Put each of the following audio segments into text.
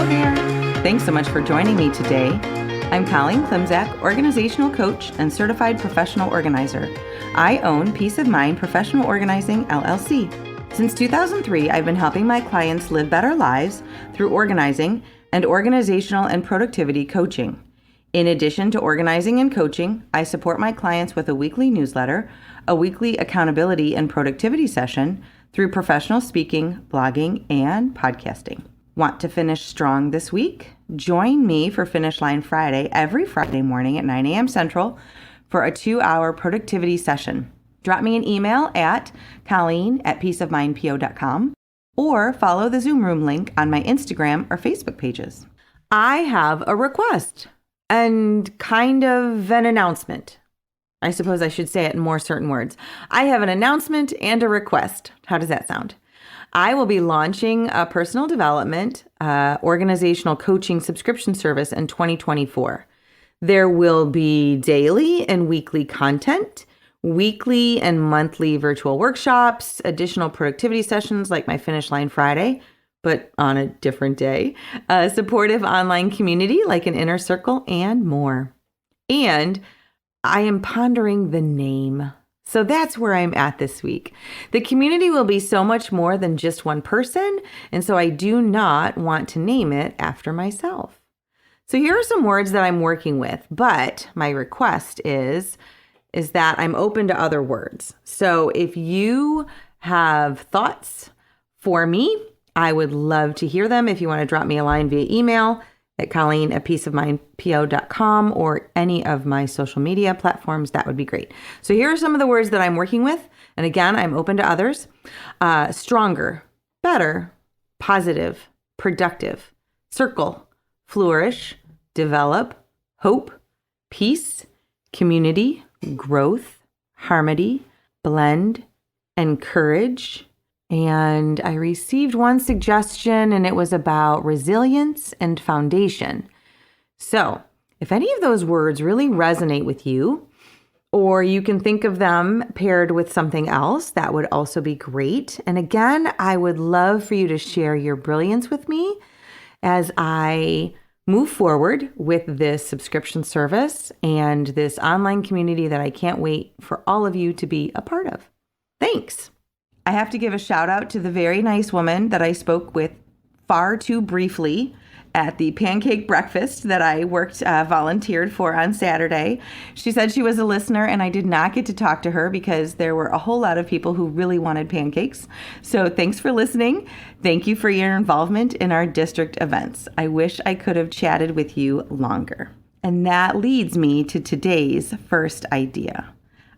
Hello there. Thanks so much for joining me today. I'm Colleen Klimczak, organizational coach and certified professional organizer. I own Peace of Mind Professional Organizing, LLC. Since 2003, I've been helping my clients live better lives through organizing and organizational and productivity coaching. In addition to organizing and coaching, I support my clients with a weekly newsletter, a weekly accountability and productivity session through professional speaking, blogging, and podcasting. Want to finish strong this week? Join me for Finish Line Friday every Friday morning at 9 a.m. Central for a 2-hour productivity session. Drop me an email at colleen@peaceofmindpo.com or follow the Zoom room link on my Instagram or Facebook pages. I have a request and kind of an announcement. I suppose I should say it in more certain words. I have an announcement and a request. How does that sound? I will be launching a personal development, organizational coaching subscription service in 2024. There will be daily and weekly content, weekly and monthly virtual workshops, additional productivity sessions like my Finish Line Friday, but on a different day, a supportive online community like an inner circle, and more. And I am pondering the name. So that's where I'm at this week. The community will be so much more than just one person, and so I do not want to name it after myself. So here are some words that I'm working with, but my request is that I'm open to other words. So if you have thoughts for me, I would love to hear them. If you want to drop me a line via email at colleen@peaceofmindpo.com or any of my social media platforms, that would be great. So here are some of the words that I'm working with. And again, I'm open to others. Stronger, better, positive, productive, circle, flourish, develop, hope, peace, community, growth, harmony, blend, encourage. And I received one suggestion, and it was about resilience and foundation. So if any of those words really resonate with you, or you can think of them paired with something else, that would also be great. And again, I would love for you to share your brilliance with me as I move forward with this subscription service and this online community that I can't wait for all of you to be a part of. Thanks. I have to give a shout out to the very nice woman that I spoke with far too briefly at the pancake breakfast that I volunteered for on Saturday. She said she was a listener, and I did not get to talk to her because there were a whole lot of people who really wanted pancakes. So thanks for listening. Thank you for your involvement in our district events. I wish I could have chatted with you longer. And that leads me to today's first idea.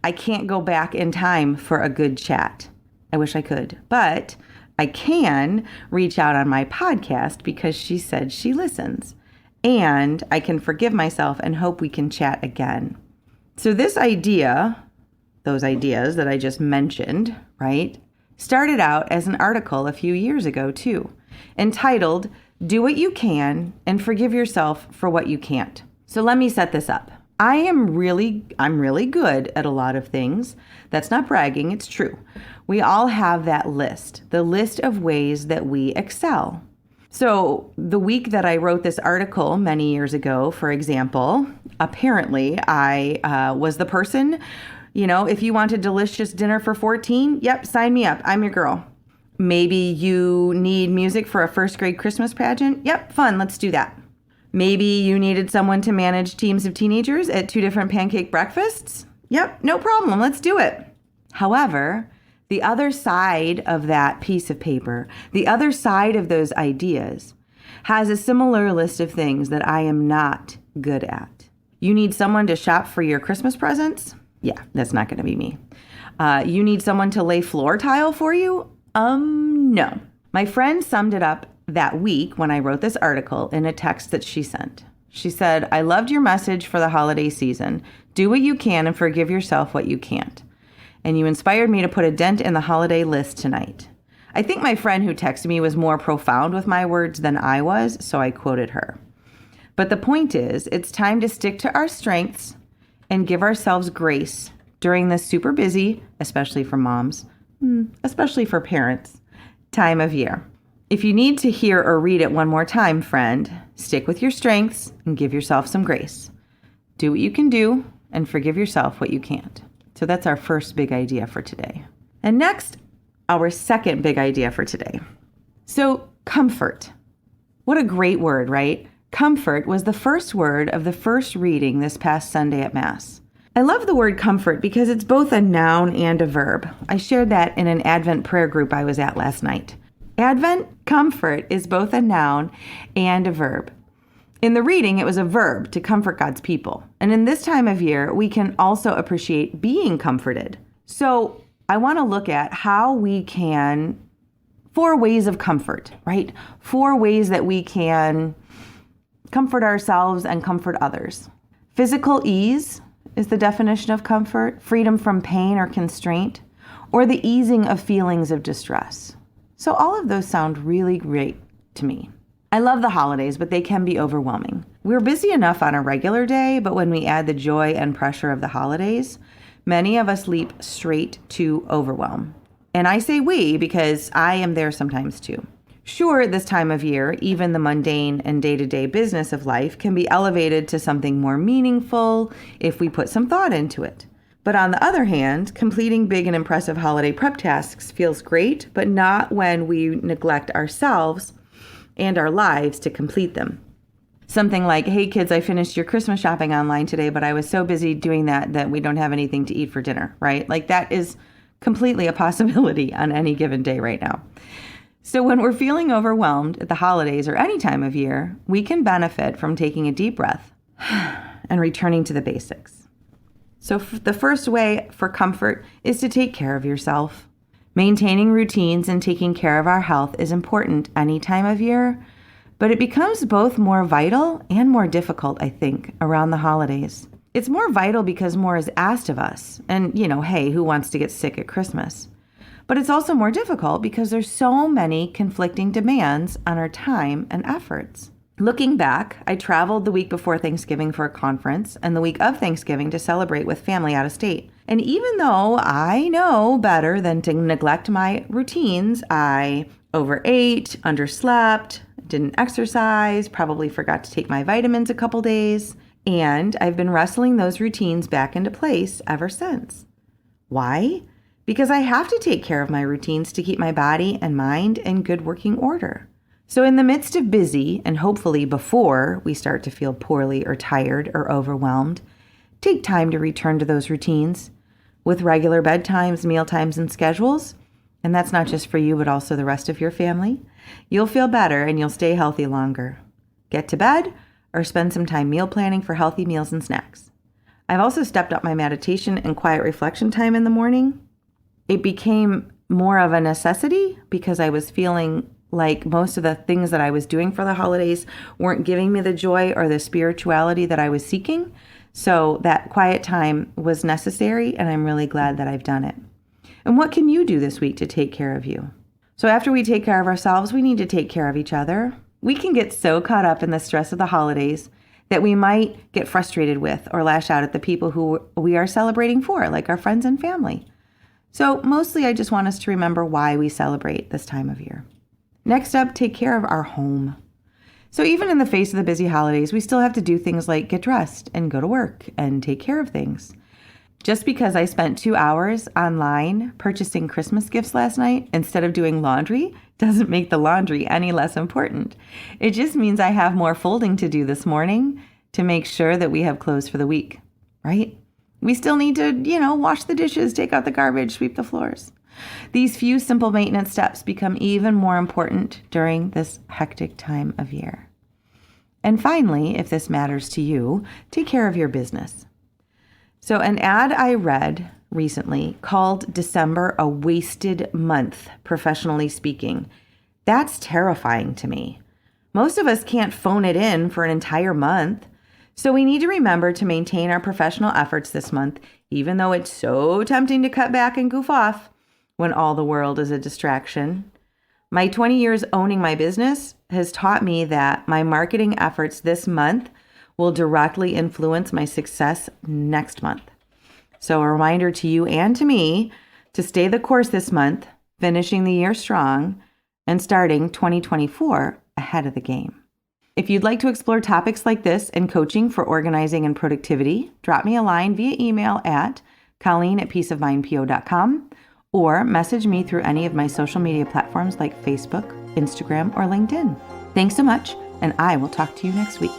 I can't go back in time for a good chat. I wish I could, but I can reach out on my podcast because she said she listens, and I can forgive myself and hope we can chat again. So this idea, those ideas that I just mentioned, right, started out as an article a few years ago too, entitled, "Do What You Can and Forgive Yourself for What You Can't." So let me set this up. I'm really good at a lot of things. That's not bragging, it's true. We all have that list, the list of ways that we excel. So the week that I wrote this article many years ago, for example, apparently I was the person, if you want a delicious dinner for 14, yep, sign me up. I'm your girl. Maybe you need music for a first grade Christmas pageant. Yep, fun, let's do that. Maybe you needed someone to manage teams of teenagers at 2 different pancake breakfasts. Yep, no problem. Let's do it. However, the other side of that piece of paper, the other side of those ideas, has a similar list of things that I am not good at. You need someone to shop for your Christmas presents? Yeah, that's not going to be me. You need someone to lay floor tile for you? No. My friend summed it up that week when I wrote this article in a text that she sent. She said, "I loved your message for the holiday season. Do what you can and forgive yourself what you can't. And you inspired me to put a dent in the holiday list tonight." I think my friend who texted me was more profound with my words than I was, so I quoted her. But the point is, it's time to stick to our strengths and give ourselves grace during this super busy, especially for moms, especially for parents, time of year. If you need to hear or read it one more time, friend, stick with your strengths and give yourself some grace. Do what you can do and forgive yourself what you can't. So that's our first big idea for today. And next, our second big idea for today. So comfort. What a great word, right? Comfort was the first word of the first reading this past Sunday at Mass. I love the word comfort because it's both a noun and a verb. I shared that in an Advent prayer group I was at last night. Advent comfort is both a noun and a verb. In the reading, it was a verb to comfort God's people. And in this time of year, we can also appreciate being comforted. So I want to look at how we can, 4 ways of comfort, right? 4 ways that we can comfort ourselves and comfort others. Physical ease is the definition of comfort, freedom from pain or constraint, or the easing of feelings of distress. So all of those sound really great to me. I love the holidays, but they can be overwhelming. We're busy enough on a regular day, but when we add the joy and pressure of the holidays, many of us leap straight to overwhelm. And I say we because I am there sometimes too. Sure, this time of year, even the mundane and day-to-day business of life can be elevated to something more meaningful if we put some thought into it. But on the other hand, completing big and impressive holiday prep tasks feels great, but not when we neglect ourselves and our lives to complete them. Something like, hey kids, I finished your Christmas shopping online today, but I was so busy doing that we don't have anything to eat for dinner, right? Like that is completely a possibility on any given day right now. So when we're feeling overwhelmed at the holidays or any time of year, we can benefit from taking a deep breath and returning to the basics. So the first way for comfort is to take care of yourself. Maintaining routines and taking care of our health is important any time of year, but it becomes both more vital and more difficult, I think, around the holidays. It's more vital because more is asked of us. And, hey, who wants to get sick at Christmas? But it's also more difficult because there's so many conflicting demands on our time and efforts. Looking back, I traveled the week before Thanksgiving for a conference and the week of Thanksgiving to celebrate with family out of state. And even though I know better than to neglect my routines, I overate, underslept, didn't exercise, probably forgot to take my vitamins a couple days, and I've been wrestling those routines back into place ever since. Why? Because I have to take care of my routines to keep my body and mind in good working order. So in the midst of busy, and hopefully before we start to feel poorly or tired or overwhelmed, take time to return to those routines with regular bedtimes, meal times, and schedules. And that's not just for you, but also the rest of your family. You'll feel better and you'll stay healthy longer. Get to bed or spend some time meal planning for healthy meals and snacks. I've also stepped up my meditation and quiet reflection time in the morning. It became more of a necessity because I was feeling like most of the things that I was doing for the holidays weren't giving me the joy or the spirituality that I was seeking. So that quiet time was necessary, and I'm really glad that I've done it. And what can you do this week to take care of you? So after we take care of ourselves, we need to take care of each other. We can get so caught up in the stress of the holidays that we might get frustrated with or lash out at the people who we are celebrating for, like our friends and family. So mostly I just want us to remember why we celebrate this time of year. Next up, take care of our home. So even in the face of the busy holidays, we still have to do things like get dressed and go to work and take care of things. Just because I spent 2 hours online purchasing Christmas gifts last night instead of doing laundry doesn't make the laundry any less important. It just means I have more folding to do this morning to make sure that we have clothes for the week, right? We still need to, wash the dishes, take out the garbage, sweep the floors. These few simple maintenance steps become even more important during this hectic time of year. And finally, if this matters to you, take care of your business. So an ad I read recently called December a wasted month, professionally speaking. That's terrifying to me. Most of us can't phone it in for an entire month. So we need to remember to maintain our professional efforts this month, even though it's so tempting to cut back and goof off when all the world is a distraction. My 20 years owning my business has taught me that my marketing efforts this month will directly influence my success next month. So a reminder to you and to me to stay the course this month, finishing the year strong, and starting 2024 ahead of the game. If you'd like to explore topics like this and coaching for organizing and productivity, drop me a line via email at colleen@peaceofmindpo.com or message me through any of my social media platforms like Facebook, Instagram, or LinkedIn. Thanks so much, and I will talk to you next week.